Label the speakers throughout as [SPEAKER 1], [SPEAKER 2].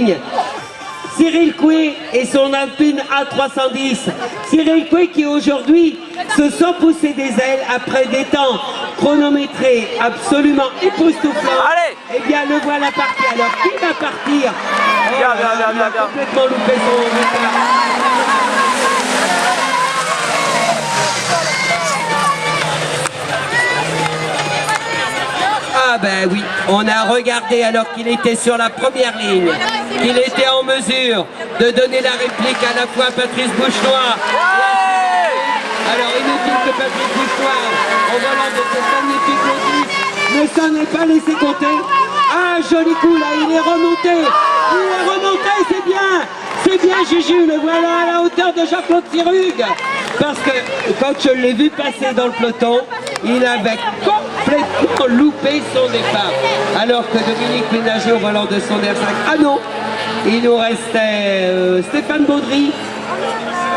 [SPEAKER 1] ligne. Cyril Coué et son Alpine A310. Cyril Coué qui aujourd'hui se sent pousser des ailes après des temps chronométrés absolument époustouflants.
[SPEAKER 2] Allez!
[SPEAKER 1] Eh bien le voilà parti. Alors qui va partir?
[SPEAKER 2] Viens,
[SPEAKER 1] Il a complètement loupé son repère. Ah ben oui, on a regardé alors qu'il était sur la première ligne, qu'il était en mesure de donner la réplique à la fois à Patrice Bouchenoir. Alors inutile que Patrice Bouchenoir, au volant de cette magnifique motrice, ne s'en est pas laissé compter. Ah joli coup là, il est remonté, c'est bien Juju, le voilà à la hauteur de Jean-Claude Sirugue. Parce que quand je l'ai vu passer dans le peloton, il avait complètement loupé son départ. Alors que Dominique Ménager au volant de son R5. Ah non, il nous restait Stéphane Baudry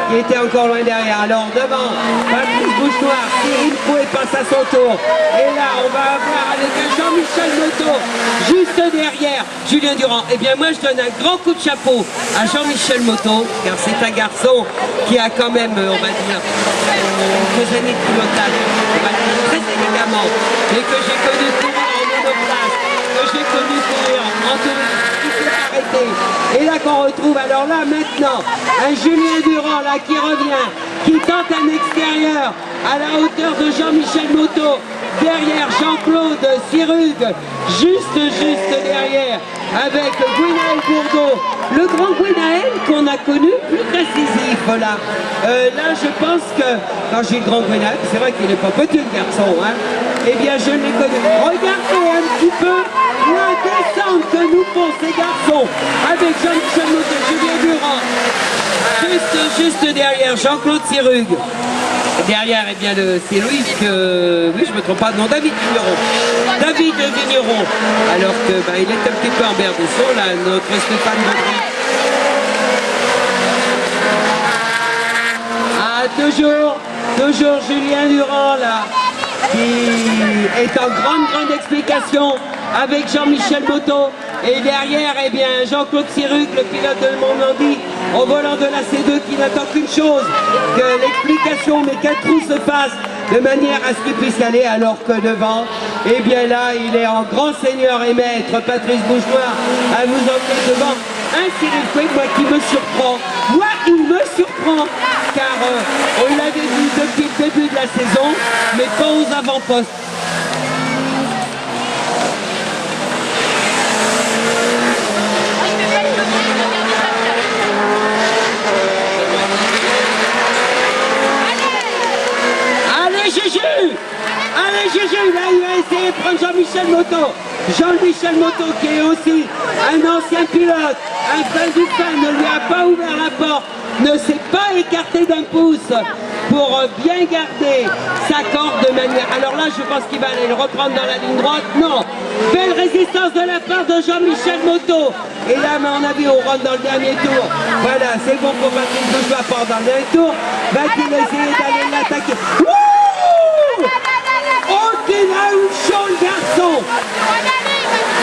[SPEAKER 1] qui était encore loin derrière. Alors devant, Patrice Bouchenoir, Cyril Coué passe à son tour. Et là, on va avoir avec Jean-Michel Moto, juste derrière Julien Durand. Eh bien moi, je donne un grand coup de chapeau à Jean-Michel Moto, car c'est un garçon qui a quand même, on va dire, quelques années de pilotage, on va dire très élégamment, et que j'ai connu courir en monoplace, que j'ai connu courir en tourisme. Et là qu'on retrouve, alors là maintenant, un Julien Durand là qui revient, qui tente un extérieur à la hauteur de Jean-Michel Moto, derrière Jean-Claude Sirugue, juste derrière, avec Gwenaël Bourdeau, le grand Gwenaël qu'on a connu plus décisif là. Là je pense que, quand j'ai le grand Gwenaël, c'est vrai qu'il n'est pas petit le garçon, hein, eh bien je l'ai connu. Regardez un petit peu la descente que nous font ces garçons avec Jean-Michel Moto, Julien Durand, juste derrière Jean-Claude Sirugue. Derrière, eh bien, c'est Louis que, oui, je me trompe pas, non, David Vigneron. Alors que, il est un petit peu en berre de son, là, notre Stéphane Baudry. Ah, toujours Julien Durand, là, qui est en grande explication avec Jean-Michel Moto. Et derrière, eh bien, Jean-Claude Sirugue, le pilote de Normandie, au volant de la C2, qui n'attend qu'une chose, que l'explication, mais qu'un trou se fasse de manière à ce qu'il puisse y aller, alors que devant, eh bien là, il est en grand seigneur et maître, Patrice Bouchenoir, à vous emmener devant un Cyril Coué, moi, qui me surprend. Moi, il me surprend, car on l'avait vu depuis le début de la saison, mais pas aux avant-postes. Allez Juju, là il va essayer de prendre Jean-Michel Moto. Jean-Michel Moto qui est aussi un ancien pilote, un fan du fan, ne lui a pas ouvert la porte, ne s'est pas écarté d'un pouce pour bien garder sa corde de manière... Alors là je pense qu'il va aller le reprendre dans la ligne droite. Non, belle résistance de la part de Jean-Michel Moto. Et là, à mon avis, on rentre dans le dernier tour. Voilà, c'est bon pour Patrice Bouchenoir part dans le dernier tour. Va-t-il essayer d'aller l'attaquer? Oh, qu'il a eu chaud le garçon!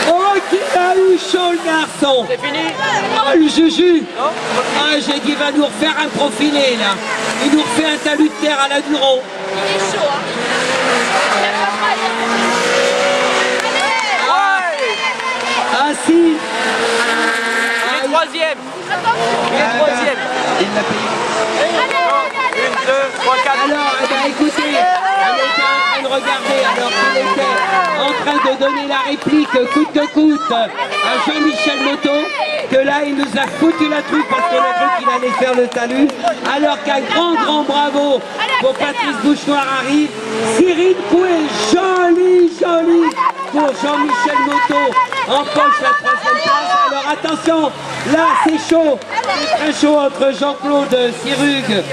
[SPEAKER 1] Oh, qu'il a eu chaud le garçon!
[SPEAKER 2] C'est fini?
[SPEAKER 1] Oh, le Juju! Ah, j'ai dit, il va nous refaire un profilé, là. Il nous refait un talus de terre à la Duron.
[SPEAKER 3] Il est chaud, hein?
[SPEAKER 1] Ah, si!
[SPEAKER 2] Il est troisième! Il est troisième!
[SPEAKER 1] Il l'a payé.
[SPEAKER 2] 1, 2, 3, 4.
[SPEAKER 1] Alors, écoutez, on était en train de regarder, alors qu'il était en train de donner la réplique coûte que coûte à Jean-Michel Moto, que là, il nous a foutu la troupe parce qu'on a cru qu'il allait faire le talus, alors qu'un grand bravo pour Patrice Bouchenoir arrive. Cyril Coué, joli pour Jean-Michel Moto, empoche la 3e place. Alors attention, là c'est chaud, c'est très chaud entre Jean-Claude Sirugue